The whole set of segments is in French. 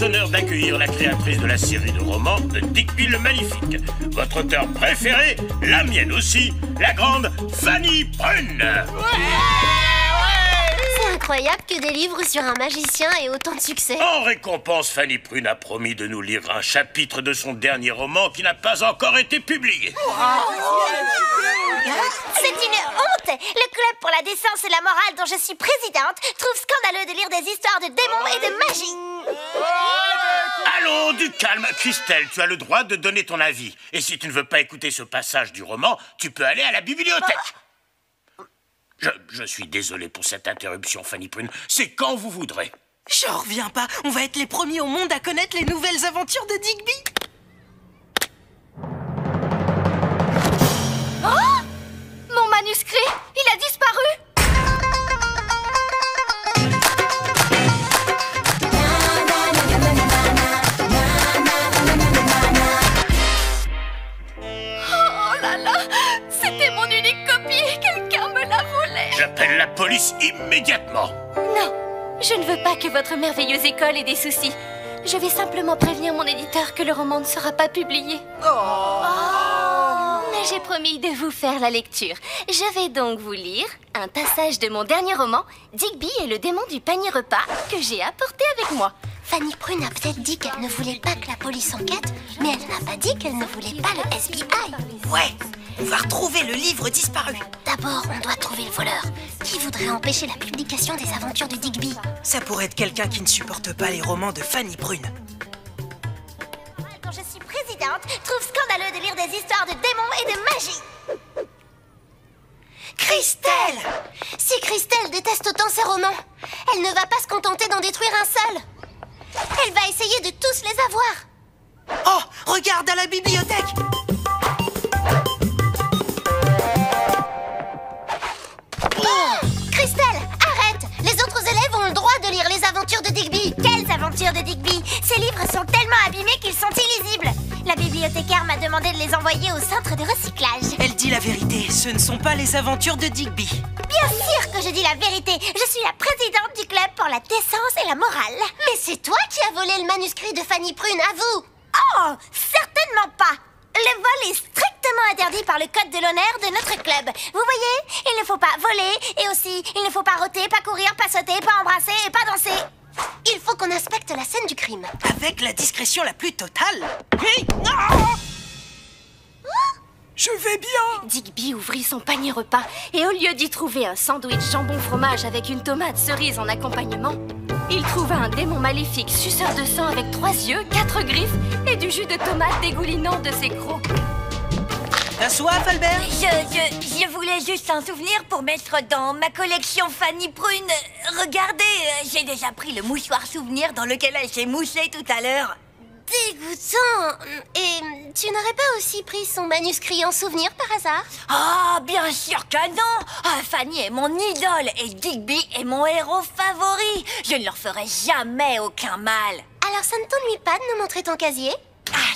honneur d'accueillir la créatrice de la série de romans de Digby le Magnifique. Votre auteur préféré, la mienne aussi, la grande Fanny Prune. C'est incroyable que des livres sur un magicien aient autant de succès. En récompense, Fanny Prune a promis de nous lire un chapitre de son dernier roman qui n'a pas encore été publié. C'est une honte! Le club pour la décence et la morale dont je suis présidente trouve scandaleux de lire des histoires de démons et de magie. Allons, du calme. Christelle, tu as le droit de donner ton avis. Et si tu ne veux pas écouter ce passage du roman, tu peux aller à la bibliothèque. Je suis désolé pour cette interruption, Fanny Prune. C'est quand vous voudrez. J'en reviens pas. On va être les premiers au monde à connaître les nouvelles aventures de Digby. Oh! Mon manuscrit, il a disparu! Oh là là! C'était mon unique copie! Quelqu'un me l'a volée! J'appelle la police immédiatement. Non, je ne veux pas que votre merveilleuse école ait des soucis. Je vais simplement prévenir mon éditeur que le roman ne sera pas publié. Mais j'ai promis de vous faire la lecture. Je vais donc vous lire un passage de mon dernier roman, Digby et le démon du panier repas, que j'ai apporté avec moi. Fanny Prune a peut-être dit qu'elle ne voulait pas que la police enquête, mais elle n'a pas dit qu'elle ne voulait pas le FBI. Ouais, on va retrouver le livre disparu. D'abord, on doit trouver le voleur. Qui voudrait empêcher la publication des aventures de Digby? Ça pourrait être quelqu'un qui ne supporte pas les romans de Fanny Prune. Quand je suis présidente, trouve scandaleux de lire des histoires de démons et de magie. Christelle! Si Christelle déteste autant ses romans, elle ne va pas se contenter d'en détruire un seul. Elle va essayer de tous les avoir. Oh, regarde à la bibliothèque! Christelle, arrête! Les autres élèves ont le droit de lire les aventures de Digby. Quelles aventures de Digby? Ces livres sont tellement abîmés qu'ils sont illisibles. La bibliothécaire m'a demandé de les envoyer au centre de recyclage. Elle dit la vérité, ce ne sont pas les aventures de Digby. Bien sûr que je dis la vérité. Je suis la présidente du club pour la décence et la morale. Mais c'est toi qui as volé le manuscrit de Fanny Prune, avoue. Oh, certainement pas. Le vol est strictement interdit par le code de l'honneur de notre club. Vous voyez, il ne faut pas voler et aussi, il ne faut pas rôter, pas courir, pas sauter, pas embrasser et pas danser. Il faut qu'on inspecte la scène du crime. Avec la discrétion la plus totale. Hey, je vais bien. Digby ouvrit son panier repas et au lieu d'y trouver un sandwich jambon-fromage avec une tomate cerise en accompagnement, il trouva un démon maléfique suceur de sang avec 3 yeux, 4 griffes et du jus de tomate dégoulinant de ses crocs. T'as soif, Albert? Je voulais juste un souvenir pour mettre dans ma collection Fanny Prune. Regardez, j'ai déjà pris le mouchoir souvenir dans lequel elle s'est moussée tout à l'heure. Dégoûtant. Et tu n'aurais pas aussi pris son manuscrit en souvenir par hasard? Ah, bien sûr que non. Fanny est mon idole et Digby est mon héros favori. Je ne leur ferai jamais aucun mal. Alors ça ne t'ennuie pas de nous montrer ton casier?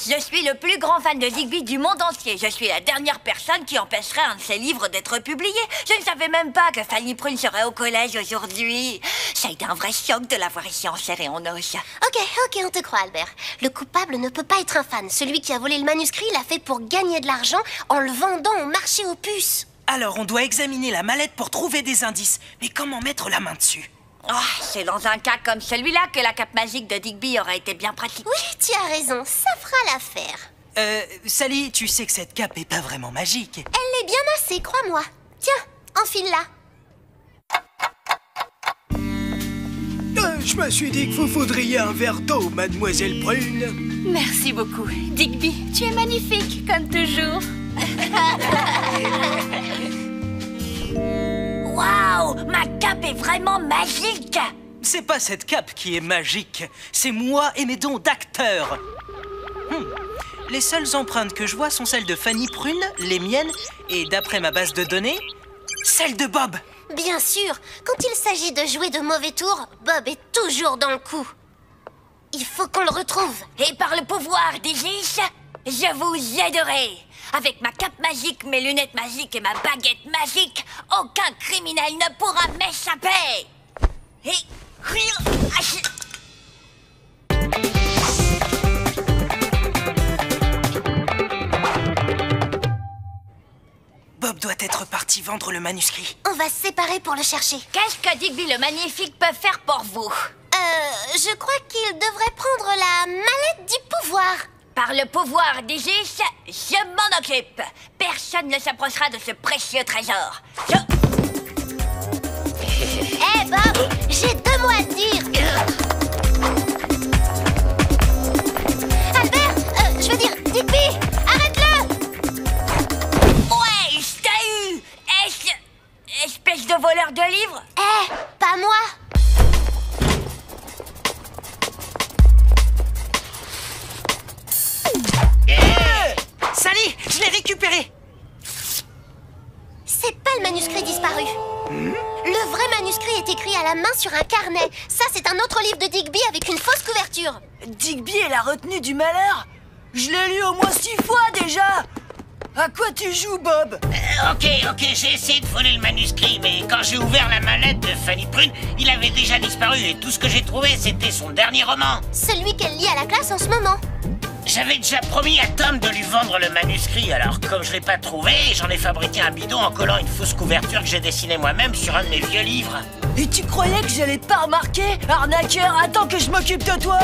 Je suis le plus grand fan de Digby du monde entier. Je suis la dernière personne qui empêcherait un de ses livres d'être publié. Je ne savais même pas que Fanny Prune serait au collège aujourd'hui. Ça a été un vrai choc de la voir ici en chair et en os. Ok, on te croit, Albert. Le coupable ne peut pas être un fan. Celui qui a volé le manuscrit l'a fait pour gagner de l'argent en le vendant au marché aux puces. Alors, on doit examiner la mallette pour trouver des indices. Mais comment mettre la main dessus? C'est dans un cas comme celui-là que la cape magique de Digby aurait été bien pratique. Oui, tu as raison, ça fera l'affaire. Sally, tu sais que cette cape est pas vraiment magique. Elle l'est bien assez, crois-moi. Tiens, enfile-la. Je me suis dit que vous voudriez un verre d'eau, mademoiselle Prune. Merci beaucoup. Digby, tu es magnifique, comme toujours. Waouh, ma cape est vraiment magique. C'est pas cette cape qui est magique, c'est moi et mes dons d'acteur. Les seules empreintes que je vois sont celles de Fanny Prune, les miennes, et d'après ma base de données, celles de Bob. Bien sûr, quand il s'agit de jouer de mauvais tours, Bob est toujours dans le coup. Il faut qu'on le retrouve. Et par le pouvoir d'Isis, je vous aiderai. Avec ma cape magique, mes lunettes magiques et ma baguette magique, aucun criminel ne pourra m'échapper. Et... Bob doit être parti vendre le manuscrit. On va se séparer pour le chercher. Qu'est-ce que Digby le Magnifique peut faire pour vous? Je crois qu'il devrait prendre la mallette du pouvoir. Par le pouvoir d'Isis, je m'en occupe. Personne ne s'approchera de ce précieux trésor. Hé Bob, j'ai 2 mots à te dire. Albert, je veux dire, Digby, arrête-le. Ouais, je t'ai eu. Espèce de voleur de livres. Hé, pas moi. Sally, je l'ai récupéré. C'est pas le manuscrit disparu. Le vrai manuscrit est écrit à la main sur un carnet. Ça, c'est un autre livre de Digby avec une fausse couverture. Digby est la retenue du malheur. Je l'ai lu au moins 6 fois déjà. À quoi tu joues, Bob? Ok, j'ai essayé de voler le manuscrit, mais quand j'ai ouvert la mallette de Fanny Prune, il avait déjà disparu et tout ce que j'ai trouvé, c'était son dernier roman. Celui qu'elle lit à la classe en ce moment. J'avais déjà promis à Tom de lui vendre le manuscrit, alors comme je l'ai pas trouvé, j'en ai fabriqué un bidon en collant une fausse couverture que j'ai dessinée moi-même sur un de mes vieux livres. Et tu croyais que j'allais pas remarquer? Arnaqueur, attends que je m'occupe de toi.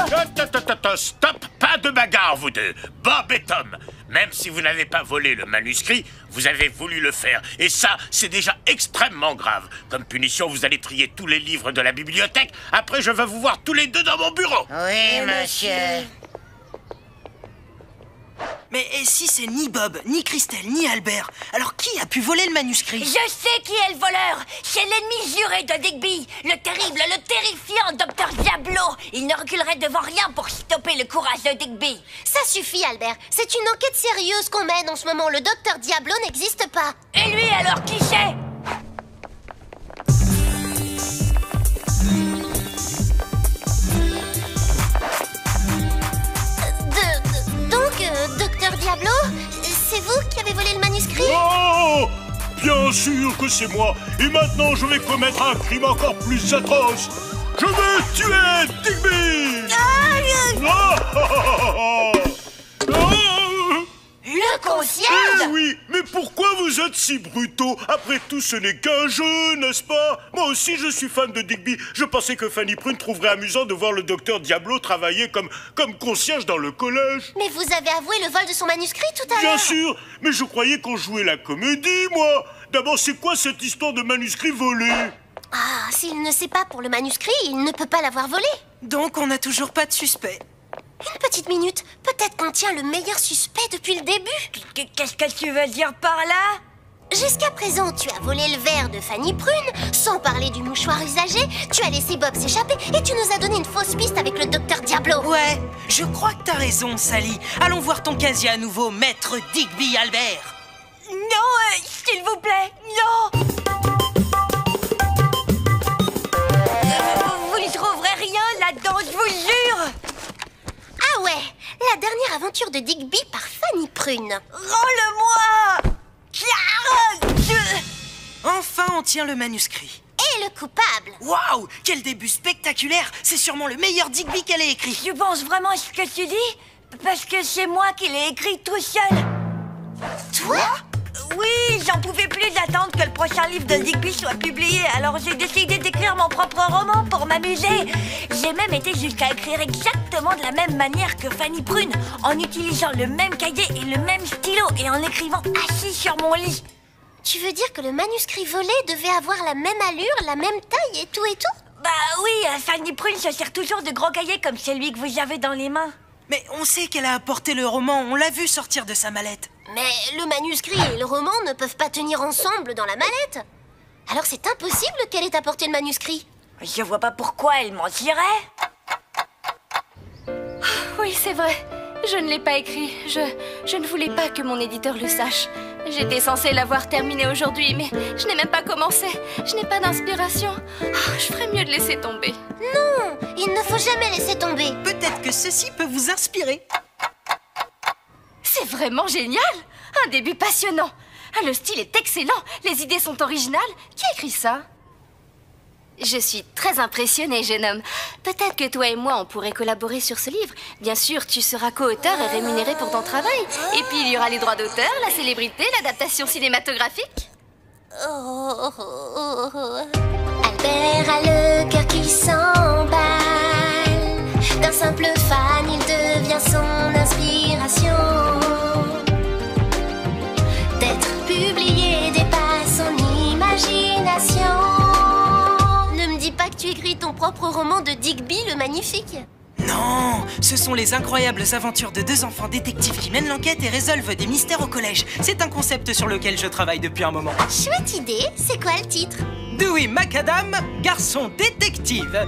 Stop, pas de bagarre vous deux, Bob et Tom. Même si vous n'avez pas volé le manuscrit, vous avez voulu le faire. Et ça, c'est déjà extrêmement grave. Comme punition, vous allez trier tous les livres de la bibliothèque. Après, je vais vous voir tous les deux dans mon bureau. Oui, monsieur. Mais si c'est ni Bob, ni Christelle, ni Albert, alors qui a pu voler le manuscrit? Je sais qui est le voleur. C'est l'ennemi juré de Digby. Le terrible, le terrifiant Docteur Diablo. Il ne reculerait devant rien pour stopper le courage de Digby. Ça suffit, Albert. C'est une enquête sérieuse qu'on mène en ce moment. Le docteur Diablo n'existe pas. Et lui, alors, qui c'est? Docteur Diablo, c'est vous qui avez volé le manuscrit? Oh! Bien sûr que c'est moi. Et maintenant, je vais commettre un crime encore plus atroce. Je vais tuer Digby! Le concierge? Eh oui, mais pourquoi vous êtes si brutaux? Après tout, ce n'est qu'un jeu, n'est-ce pas? Moi aussi, je suis fan de Digby. Je pensais que Fanny Prune trouverait amusant de voir le docteur Diablo travailler comme concierge dans le collège. Mais vous avez avoué le vol de son manuscrit tout à l'heure. Bien sûr, mais je croyais qu'on jouait la comédie, moi. D'abord, c'est quoi cette histoire de manuscrit volé? Ah, s'il ne sait pas pour le manuscrit, il ne peut pas l'avoir volé. Donc on n'a toujours pas de suspect. Une petite minute, peut-être qu'on tient le meilleur suspect depuis le début. Qu'est-ce que tu veux dire par là? Jusqu'à présent, tu as volé le verre de Fanny Prune, sans parler du mouchoir usagé, tu as laissé Bob s'échapper et tu nous as donné une fausse piste avec le docteur Diablo. Ouais, je crois que t'as raison, Sally. Allons voir ton casier à nouveau, maître Digby Albert. Non, s'il vous plaît, non! Vous ne trouverez rien là-dedans, je vous jure! Ah ouais, la dernière aventure de Digby par Fanny Prune. Rends-le-moi! Enfin, on tient le manuscrit. Et le coupable. Waouh, quel début spectaculaire. C'est sûrement le meilleur Digby qu'elle ait écrit. Tu penses vraiment à ce que tu dis? Parce que c'est moi qui l'ai écrit tout seul. Toi? Oui, j'en pouvais plus d'attendre que le prochain livre de Digby soit publié, alors j'ai décidé d'écrire mon propre roman pour m'amuser. J'ai même été jusqu'à écrire exactement de la même manière que Fanny Prune, en utilisant le même cahier et le même stylo, et en écrivant assis sur mon lit. Tu veux dire que le manuscrit volé devait avoir la même allure, la même taille et tout et tout? Bah oui, Fanny Prune se sert toujours de gros cahiers comme celui que vous avez dans les mains. Mais on sait qu'elle a apporté le roman, on l'a vu sortir de sa mallette. Mais le manuscrit et le roman ne peuvent pas tenir ensemble dans la mallette. Alors c'est impossible qu'elle ait apporté le manuscrit. Je vois pas pourquoi elle mentirait. Oui, c'est vrai. Je ne l'ai pas écrit. Je ne voulais pas que mon éditeur le sache. J'étais censée l'avoir terminé aujourd'hui, mais je n'ai même pas commencé. Je n'ai pas d'inspiration. Je ferais mieux de laisser tomber. Non, il ne faut jamais laisser tomber. Peut-être que ceci peut vous inspirer. C'est vraiment génial! Un début passionnant. Le style est excellent. Les idées sont originales. Qui a écrit ça? Je suis très impressionnée, jeune homme. Peut-être que toi et moi, on pourrait collaborer sur ce livre. Bien sûr, tu seras co-auteur et rémunéré pour ton travail. Et puis, il y aura les droits d'auteur, la célébrité, l'adaptation cinématographique. Albert a le cœur qui s'emballe. D'un simple fan, il devient son inspiration. D'être publié dépasse son imagination. Ne me dis pas que tu écris ton propre roman de Digby le Magnifique. Non, ce sont les incroyables aventures de deux enfants détectives qui mènent l'enquête et résolvent des mystères au collège. C'est un concept sur lequel je travaille depuis un moment. Chouette idée, c'est quoi le titre? Dewey Macadam, garçon détective.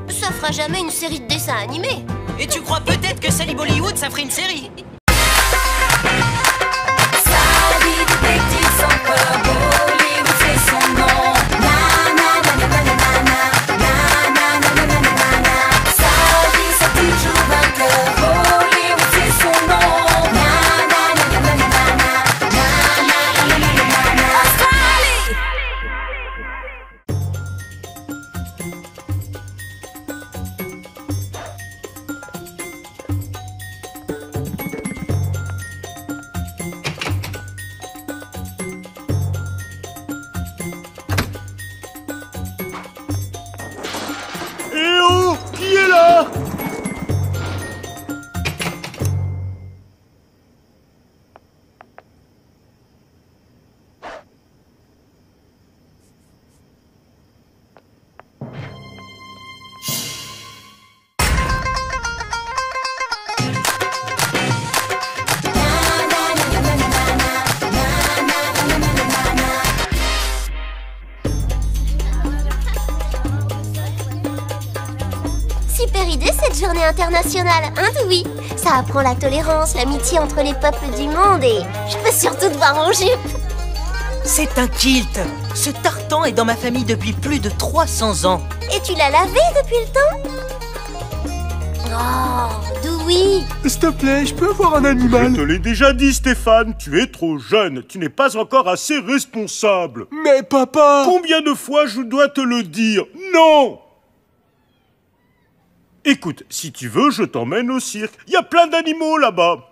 Ça fera jamais une série de dessins animés. Et tu crois peut-être que Sally Bollywood, ça ferait une série? Sally détective sans peur, Bollywood c'est son nom. Na na na na na na na na na na na na na na. Sally c'est toujours vainqueur, Bollywood c'est son nom. Na na na na na na na na na na na na na. Sally. Eh oh, qui est là? Super idée cette journée internationale, hein Dewey? Ça apprend la tolérance, l'amitié entre les peuples du monde et je peux surtout te voir en jupe. C'est un kilt. Ce tartan est dans ma famille depuis plus de 300 ans. Et tu l'as lavé depuis le temps? Oh, Dewey! S'il te plaît, je peux avoir un animal? Je te l'ai déjà dit, Stéphane, tu es trop jeune. Tu n'es pas encore assez responsable. Mais papa! Combien de fois je dois te le dire? Non! Écoute, si tu veux, je t'emmène au cirque. Il y a plein d'animaux là-bas.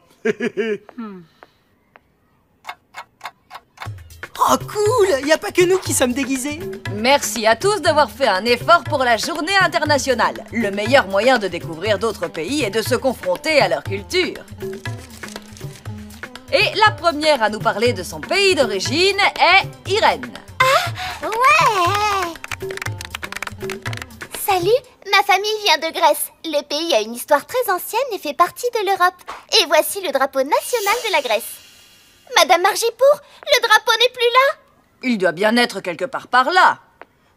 Oh cool, y a pas que nous qui sommes déguisés. Merci à tous d'avoir fait un effort pour la journée internationale. Le meilleur moyen de découvrir d'autres pays est de se confronter à leur culture. Et la première à nous parler de son pays d'origine est Irène. Ouais! Salut, ma famille vient de Grèce. Le pays a une histoire très ancienne et fait partie de l'Europe. Et voici le drapeau national de la Grèce. Madame Margipour, le drapeau n'est plus là? Il doit bien être quelque part par là.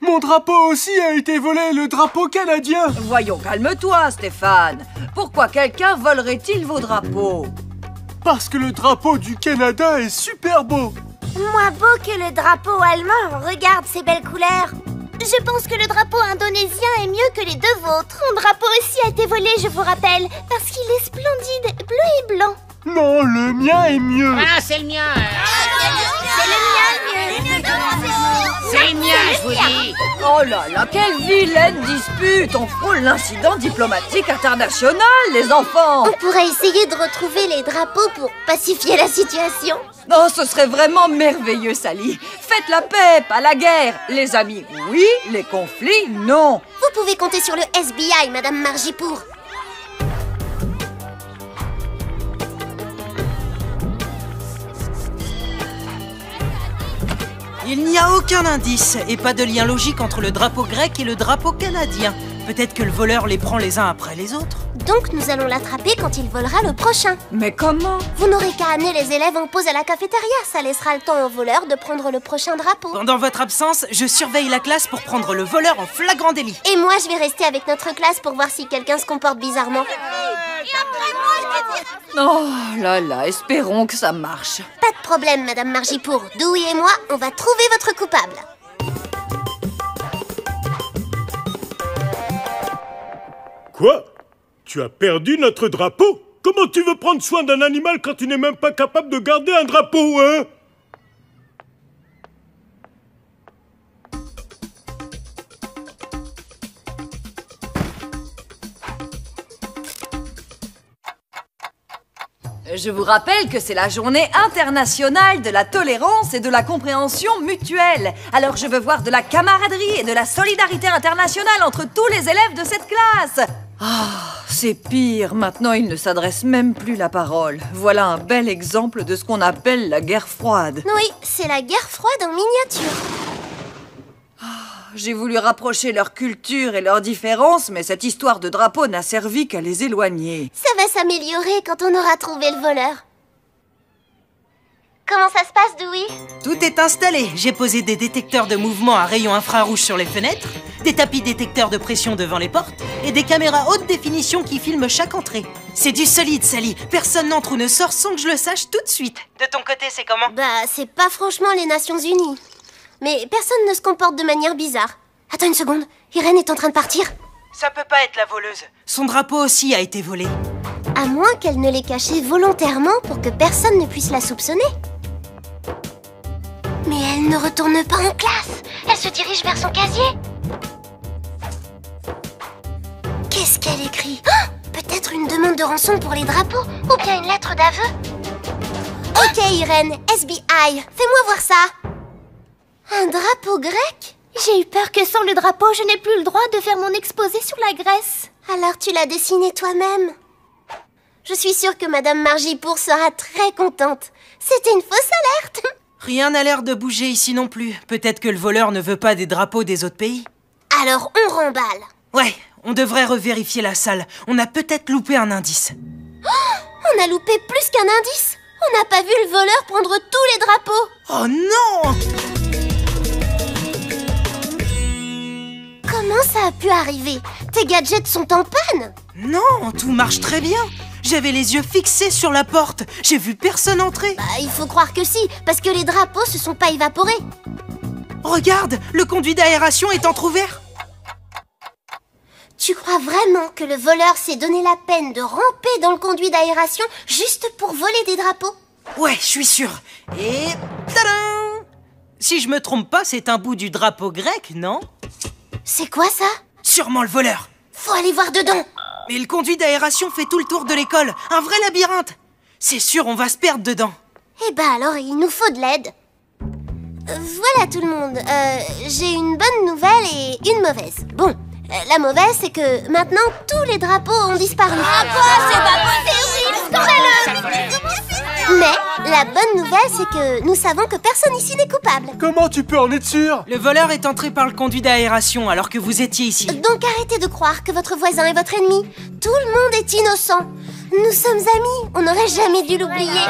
Mon drapeau aussi a été volé, le drapeau canadien! Voyons, calme-toi, Stéphane. Pourquoi quelqu'un volerait-il vos drapeaux? Parce que le drapeau du Canada est super beau! Moins beau que le drapeau allemand. Regarde ces belles couleurs. Je pense que le drapeau indonésien est mieux que les deux vôtres. Mon drapeau aussi a été volé, je vous rappelle, parce qu'il est splendide, bleu et blanc. Non, le mien est mieux! Ah, c'est le mien. C'est le mien, C'est le mien, je vous dis. Oh là là, quelle vilaine dispute! On frôle l'incident diplomatique international, les enfants! On pourrait essayer de retrouver les drapeaux pour pacifier la situation. Oh, ce serait vraiment merveilleux, Sally. Faites la paix, pas la guerre. Les amis, oui. Les conflits, non. Vous pouvez compter sur le SBI, Madame Margipour. Il n'y a aucun indice et pas de lien logique entre le drapeau grec et le drapeau canadien. Peut-être que le voleur les prend les uns après les autres. Donc nous allons l'attraper quand il volera le prochain. Mais comment? Vous n'aurez qu'à amener les élèves en pause à la cafétéria. Ça laissera le temps au voleur de prendre le prochain drapeau. Pendant votre absence, je surveille la classe pour prendre le voleur en flagrant délit. Et moi, je vais rester avec notre classe pour voir si quelqu'un se comporte bizarrement. Oh là là, espérons que ça marche. Pas de problème, Madame Margipour. Dewey et moi, on va trouver votre coupable. Quoi? Tu as perdu notre drapeau? Comment tu veux prendre soin d'un animal quand tu n'es même pas capable de garder un drapeau, hein? Je vous rappelle que c'est la journée internationale de la tolérance et de la compréhension mutuelle. Alors je veux voir de la camaraderie et de la solidarité internationale entre tous les élèves de cette classe. Ah, c'est pire. Maintenant, ils ne s'adressent même plus la parole. Voilà un bel exemple de ce qu'on appelle la guerre froide. Oui, c'est la guerre froide en miniature. J'ai voulu rapprocher leur culture et leurs différences, mais cette histoire de drapeau n'a servi qu'à les éloigner. Ça va s'améliorer quand on aura trouvé le voleur. Comment ça se passe, Dewey? Tout est installé. J'ai posé des détecteurs de mouvement à rayons infrarouges sur les fenêtres, des tapis détecteurs de pression devant les portes et des caméras haute définition qui filment chaque entrée. C'est du solide, Sally. Personne n'entre ou ne sort sans que je le sache tout de suite. De ton côté, c'est comment? Bah, c'est pas franchement les Nations Unies. Mais personne ne se comporte de manière bizarre. Attends une seconde, Irène est en train de partir. Ça peut pas être la voleuse. Son drapeau aussi a été volé. À moins qu'elle ne l'ait caché volontairement pour que personne ne puisse la soupçonner. Mais elle ne retourne pas en classe. Elle se dirige vers son casier. Qu'est-ce qu'elle écrit? Oh, peut-être une demande de rançon pour les drapeaux ou bien une lettre d'aveu. Ok Irène, SBI, fais-moi voir ça. Un drapeau grec? J'ai eu peur que sans le drapeau, je n'ai plus le droit de faire mon exposé sur la Grèce. Alors tu l'as dessiné toi-même. Je suis sûre que Madame Margipour sera très contente. C'était une fausse alerte. Rien n'a l'air de bouger ici non plus. Peut-être que le voleur ne veut pas des drapeaux des autres pays. Alors on remballe. Ouais, on devrait revérifier la salle. On a peut-être loupé un indice. Oh, on a loupé plus qu'un indice. On n'a pas vu le voleur prendre tous les drapeaux. Oh non! Comment ça a pu arriver? Tes gadgets sont en panne? Non, tout marche très bien. J'avais les yeux fixés sur la porte. J'ai vu personne entrer. Bah, il faut croire que si, parce que les drapeaux se sont pas évaporés. Regarde, le conduit d'aération est entrouvert. Tu crois vraiment que le voleur s'est donné la peine de ramper dans le conduit d'aération juste pour voler des drapeaux? Ouais, je suis sûr. Et... tadam! Si je me trompe pas, c'est un bout du drapeau grec, non? C'est quoi ça? Sûrement le voleur. Faut aller voir dedans. Mais le conduit d'aération fait tout le tour de l'école. Un vrai labyrinthe. C'est sûr, on va se perdre dedans. Eh ben alors, il nous faut de l'aide. Voilà tout le monde. J'ai une bonne nouvelle et une mauvaise. Bon, la mauvaise, c'est que maintenant, tous les drapeaux ont disparu. Ah quoi? C'est pas possible! Scandaleux! Mais la bonne nouvelle, c'est que nous savons que personne ici n'est coupable. Comment tu peux en être sûr? Le voleur est entré par le conduit d'aération alors que vous étiez ici. Donc arrêtez de croire que votre voisin est votre ennemi. Tout le monde est innocent. Nous sommes amis. On n'aurait jamais dû l'oublier.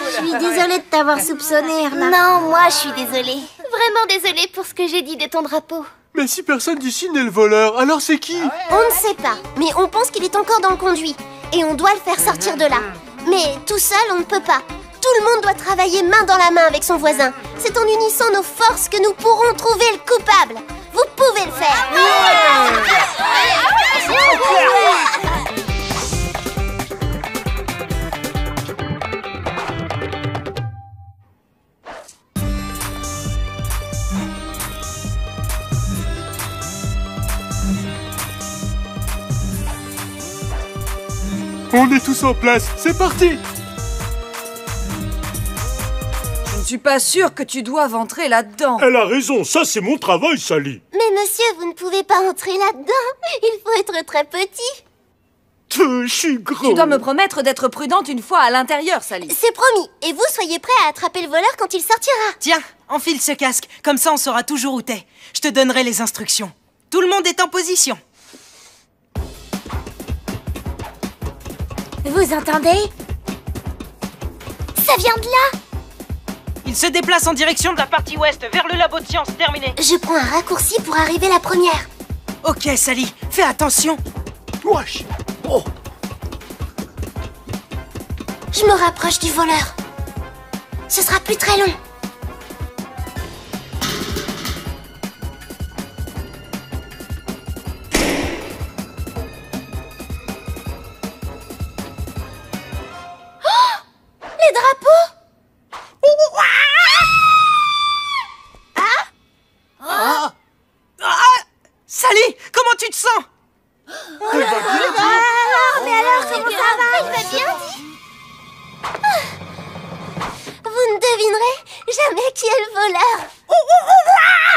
Je suis désolée de t'avoir soupçonné, Erna. Non, moi je suis désolée. Vraiment désolée pour ce que j'ai dit de ton drapeau. Mais si personne d'ici n'est le voleur, alors c'est qui? On ne sait pas, mais on pense qu'il est encore dans le conduit. Et on doit le faire sortir de là. Mais tout seul, on ne peut pas. Tout le monde doit travailler main dans la main avec son voisin. C'est en unissant nos forces que nous pourrons trouver le coupable. Vous pouvez le faire. On est tous en place, c'est parti! Je ne suis pas sûre que tu doives entrer là-dedans. Elle a raison, ça c'est mon travail, Sally. Mais monsieur, vous ne pouvez pas entrer là-dedans. Il faut être très petit. Je suis grand. Tu dois me promettre d'être prudente une fois à l'intérieur, Sally. C'est promis. Et vous, soyez prêts à attraper le voleur quand il sortira. Tiens, enfile ce casque. Comme ça, on saura toujours où t'es. Je te donnerai les instructions. Tout le monde est en position. Vous entendez? Ça vient de là. Il se déplace en direction de la partie ouest, vers le labo de sciences. Terminé. Je prends un raccourci pour arriver la première. Ok, Sally, fais attention. Wesh! Oh! Je me rapproche du voleur. Ce sera plus très long. Les drapeaux? Sally, comment tu te sens? Mais alors, comment ça va? Il va bien? Jamais qui est le voleur.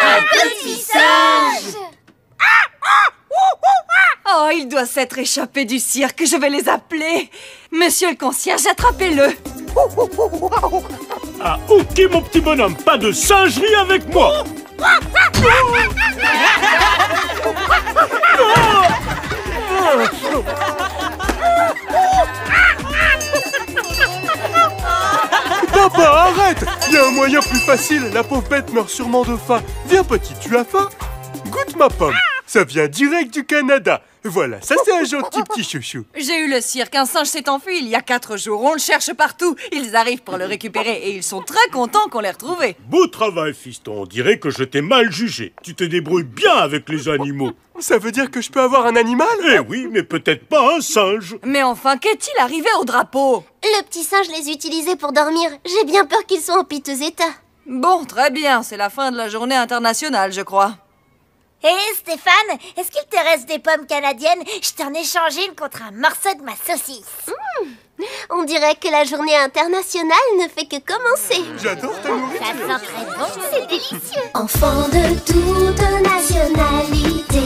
Un petit singe. Oh, il doit s'être échappé du cirque, je vais les appeler. Monsieur le concierge, attrapez-le. Ah, ok, mon petit bonhomme, pas de singerie avec moi. Papa, arrête! Il y a un moyen plus facile, la pauvre bête meurt sûrement de faim. Viens petit, tu as faim? Goûte ma pomme, ça vient direct du Canada. Voilà, ça c'est un gentil petit chouchou. J'ai eu le cirque, un singe s'est enfui il y a 4 jours. On le cherche partout. Ils arrivent pour le récupérer et ils sont très contents qu'on l'ait retrouvé. Beau travail, fiston, on dirait que je t'ai mal jugé. Tu te débrouilles bien avec les animaux. Ça veut dire que je peux avoir un animal? Eh oui, mais peut-être pas un singe. Mais enfin, qu'est-il arrivé au drapeau? Le petit singe les utilisait pour dormir. J'ai bien peur qu'ils soient en piteux état. Bon, très bien, c'est la fin de la journée internationale, je crois. Hé Stéphane, est-ce qu'il te reste des pommes canadiennes? Je t'en ai changé une contre un morceau de ma saucisse. On dirait que la journée internationale ne fait que commencer. J'adore ta nourriture. Ça sent très bon, c'est délicieux. Enfants de toute nationalité,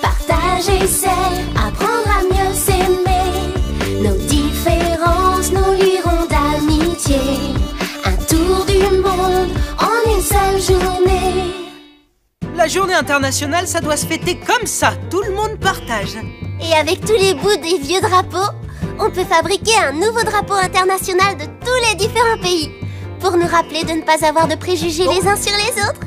partager c'est apprendre à mieux s'aimer. Nos différences nous lieront d'amitié. Un tour du monde en une seule journée. La journée internationale, ça doit se fêter comme ça. Tout le monde partage. Et avec tous les bouts des vieux drapeaux, on peut fabriquer un nouveau drapeau international de tous les différents pays pour nous rappeler de ne pas avoir de préjugés les uns sur les autres.